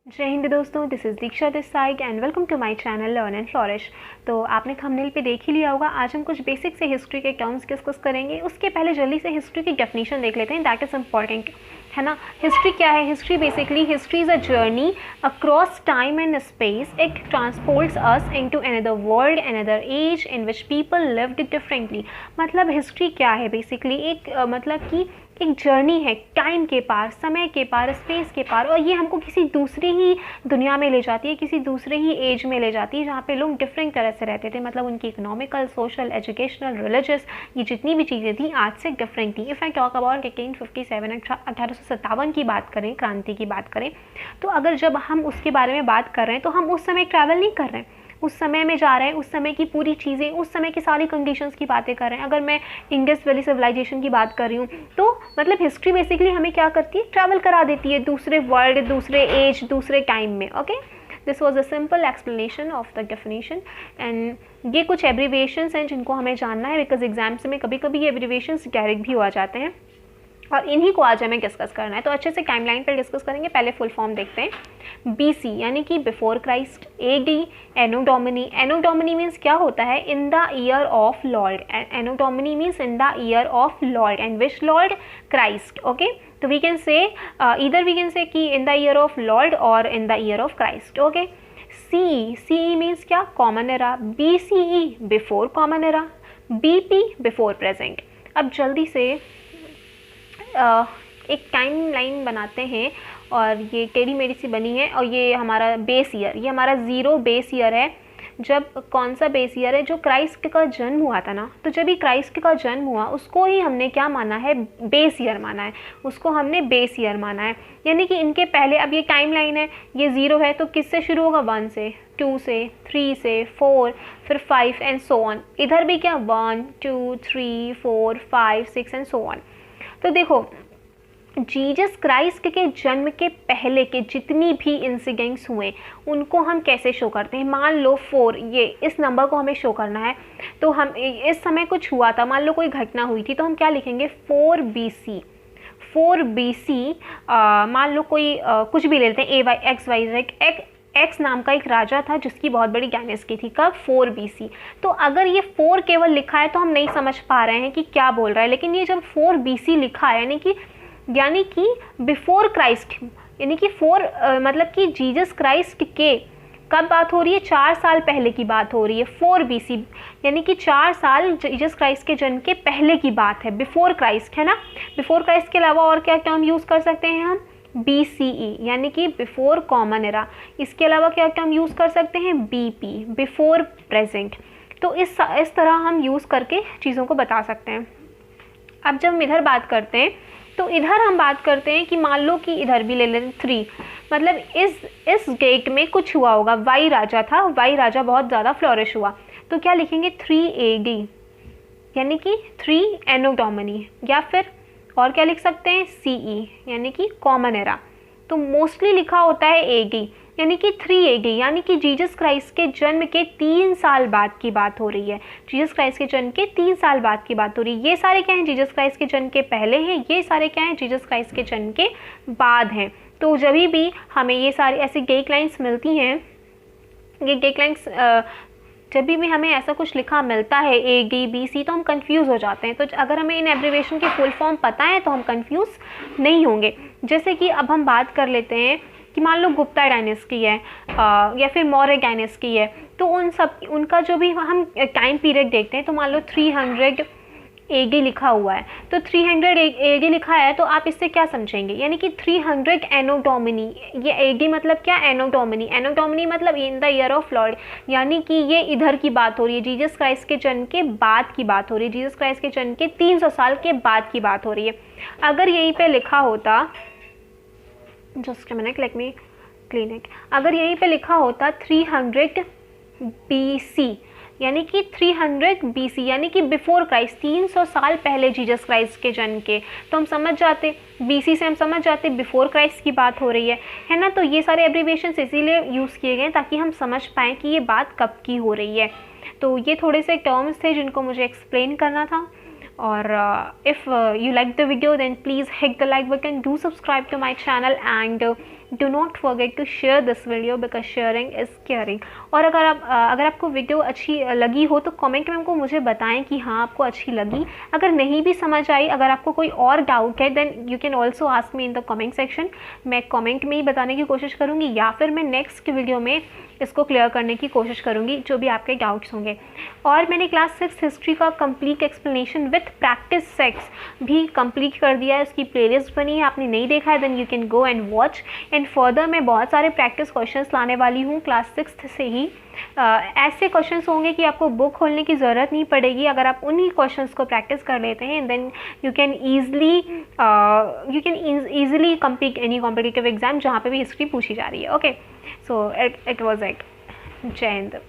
जय हिंद दोस्तों, this is Diksha this side and welcome to my channel learn and flourish. तो आपने थंबनेल पे देख ही लिया होगा। आज हम कुछ बेसिक से हिस्ट्री के टर्म्स डिस्कस करेंगे। उसके पहले जल्दी से हिस्ट्री की डेफिनेशन देख लेते हैं, दैट इज़ इम्पॉर्टेंट, है ना। हिस्ट्री क्या है? History basically history is a journey across time and space. It transports us into another world, another age in which people lived differently. मतलब हिस्ट्री क्या है? बेसिकली एक मतलब कि एक जर्नी है टाइम के पार, समय के पार, स्पेस के पार, और ये हमको किसी दूसरी ही दुनिया में ले जाती है, किसी दूसरे ही एज में ले जाती है, जहाँ पे लोग डिफरेंट तरह से रहते थे। मतलब उनकी इकोनॉमिकल, सोशल, एजुकेशनल, रिलीजियस, ये जितनी भी चीज़ें थी आज से डिफरेंट थी। इफ़ आई टॉक अबाउट 1857, 1857 की बात करें, क्रांति की बात करें, तो अगर जब हम उसके बारे में बात कर रहे हैं तो हम उस समय ट्रैवल नहीं कर रहे हैं, उस समय में जा रहे हैं, उस समय की पूरी चीज़ें, उस समय की सारी कंडीशंस की बातें कर रहे हैं। अगर मैं इंडस वैली सिविलाइजेशन की बात कर रही हूँ तो मतलब हिस्ट्री बेसिकली हमें क्या करती है? ट्रैवल करा देती है दूसरे वर्ल्ड, दूसरे एज, दूसरे टाइम में। Okay, this was a simple explanation of the definition. And ये कुछ एब्रीविएशंस हैं जिनको हमें जानना है, बिकॉज एग्जाम्स में कभी कभी ये एब्रीविएशंस डायरेक्ट भी हो जाते हैं और इन्हीं को आज हमें डिस्कस करना है। तो अच्छे से टाइमलाइन पर डिस्कस करेंगे। पहले फुल फॉर्म देखते हैं। BC यानी कि before Christ. AD anno Domini. Anno Domini means क्या होता है? In the year of Lord. Anno Domini means in the year of Lord, and which Lord? Christ. Okay, तो we can say either we can say कि in the year of Lord और in the year of Christ. Okay, CE means क्या? Common era. BCE before common era. BP before present. अब जल्दी से एक time line बनाते हैं, और ये टेढ़ी मेढ़ी सी बनी है, और ये हमारा बेस ईयर, ये हमारा 0 बेस ईयर है। जब कौन सा बेस ईयर है? जो क्राइस्ट का जन्म हुआ था ना, तो जब भी क्राइस्ट का जन्म हुआ उसको ही हमने क्या माना है? बेस ईयर माना है, उसको हमने बेस ईयर माना है। यानी कि इनके पहले, अब ये टाइम लाइन है, ये 0 है, तो किससे शुरू होगा? 1 से, 2 से, 3 से, 4, फिर 5 एंड सो ऑन। इधर भी क्या? 1 2 3 4 5 6 एंड सो ऑन। तो देखो, जीसस क्राइस्ट के जन्म के पहले के जितनी भी इंसिडेंट्स हुए उनको हम कैसे शो करते हैं? मान लो 4, ये इस नंबर को हमें शो करना है, तो हम इस समय कुछ हुआ था, मान लो कोई घटना हुई थी, तो हम क्या लिखेंगे? 4 BC। 4 BC, मान लो कोई कुछ भी ले लेते हैं, XYZ, एक्स नाम का एक राजा था जिसकी बहुत बड़ी डायनेस्टी थी। कब? 4 BC। तो अगर ये 4 केवल लिखा है तो हम नहीं समझ पा रहे हैं कि क्या बोल रहा है, लेकिन ये जब 4 BC लिखा है, यानी कि बिफोर क्राइस्ट, यानी कि 4 मतलब कि जीसस क्राइस्ट के कब बात हो रही है? 4 साल पहले की बात हो रही है। 4 BC यानी कि 4 साल जीसस क्राइस्ट के जन्म के पहले की बात है, बिफोर क्राइस्ट, है ना। बिफोर क्राइस्ट के अलावा और क्या टर्म यूज़ कर सकते हैं हम? BCE यानी कि बिफोर कॉमन एरा। इसके अलावा क्या टर्म यूज़ कर सकते हैं? BP before present. तो इस तरह हम यूज़ करके चीज़ों को बता सकते हैं। अब जब हम इधर बात करते हैं तो इधर हम बात करते हैं कि मान लो कि इधर भी ले लेते 3, मतलब इस डेट में कुछ हुआ होगा। वाई राजा था, वाई राजा बहुत ज़्यादा फ्लोरिश हुआ, तो क्या लिखेंगे? 3 AD यानी कि 3 एनो डोमिनी, या फिर और क्या लिख सकते हैं? CE यानी कि कॉमन एरा। तो मोस्टली लिखा होता है AD यानी कि 3 AD, यानी कि जीसस क्राइस्ट के जन्म के 3 साल बाद की बात हो रही है। जीसस क्राइस्ट के जन्म के 3 साल बाद की बात हो रही है। ये सारे क्या हैं? जीसस क्राइस्ट के जन्म के पहले हैं, ये सारे क्या हैं? जीसस क्राइस्ट के जन्म के बाद हैं। तो जब भी हमें ये सारी ऐसी डेट लाइन्स मिलती हैं, ये डेट लाइन्स जब भी हमें ऐसा कुछ लिखा मिलता है AD BC, तो हम कंफ्यूज हो जाते हैं। तो अगर हमें इन एब्रीविएशन की फुल फॉर्म पता है तो हम कंफ्यूज नहीं होंगे। जैसे कि अब हम बात कर लेते हैं कि मान लो गुप्ता डायनेस्टी है या फिर मौर्य डायनेस्टी है, तो उनका जो भी हम टाइम पीरियड देखते हैं, तो मान लो 300 AD लिखा हुआ है, तो 300 AD लिखा है, तो आप इससे क्या समझेंगे? यानी कि 300 एनो डोमिनी। ये AD मतलब क्या? एनो डोमिनी। एनो डोमिनी मतलब इन द ईयर ऑफ लॉर्ड, यानी कि ये इधर की बात हो रही है, जीसस क्राइस्ट के जन्म के बाद की बात हो रही है, जीसस क्राइस्ट के जन्म के 300 साल के बाद की बात हो रही है। अगर यहीं पे लिखा होता, just a minute, let me clean it, अगर यहीं पे लिखा होता 300 BC यानी कि 300 BC यानी कि बिफोर क्राइस्ट, 300 साल पहले जीसस क्राइस्ट के जन्म के, तो हम समझ जाते, BC से हम समझ जाते बिफोर क्राइस्ट की बात हो रही है ना। तो ये सारे एब्रीविएशंस इसीलिए यूज़ किए गए ताकि हम समझ पाएँ कि ये बात कब की हो रही है। तो ये थोड़े से टर्म्स थे जिनको मुझे एक्सप्लेन करना था। और if you like the video, then please hit the like button, do subscribe to my channel, and do not forget to share this video because sharing is caring. और अगर आपको वीडियो अच्छी लगी हो तो कमेंट में हमको मुझे बताएं कि हाँ आपको अच्छी लगी। अगर नहीं भी समझ आई, अगर आपको कोई और डाउट है then you can also ask me in the comment section. मैं कमेंट में ही बताने की कोशिश करूँगी या फिर मैं नेक्स्ट वीडियो में इसको क्लियर करने की कोशिश करूँगी जो भी आपके डाउट्स होंगे। और मैंने क्लास 6 हिस्ट्री का complete explanation with practice sets भी कंप्लीट कर दिया है, उसकी प्लेलिस्ट बनी है, आपने नहीं देखा है then you can go and watch. And further मैं बहुत सारे प्रैक्टिस क्वेश्चंस लाने वाली हूँ क्लास 6 से ही। ऐसे क्वेश्चंस होंगे कि आपको बुक खोलने की ज़रूरत नहीं पड़ेगी। अगर आप उन्हीं क्वेश्चंस को प्रैक्टिस कर लेते हैं then you can easily complete any competitive exam जहाँ पे भी हिस्ट्री पूछी जा रही है। Okay, so it was it. जय हिंद।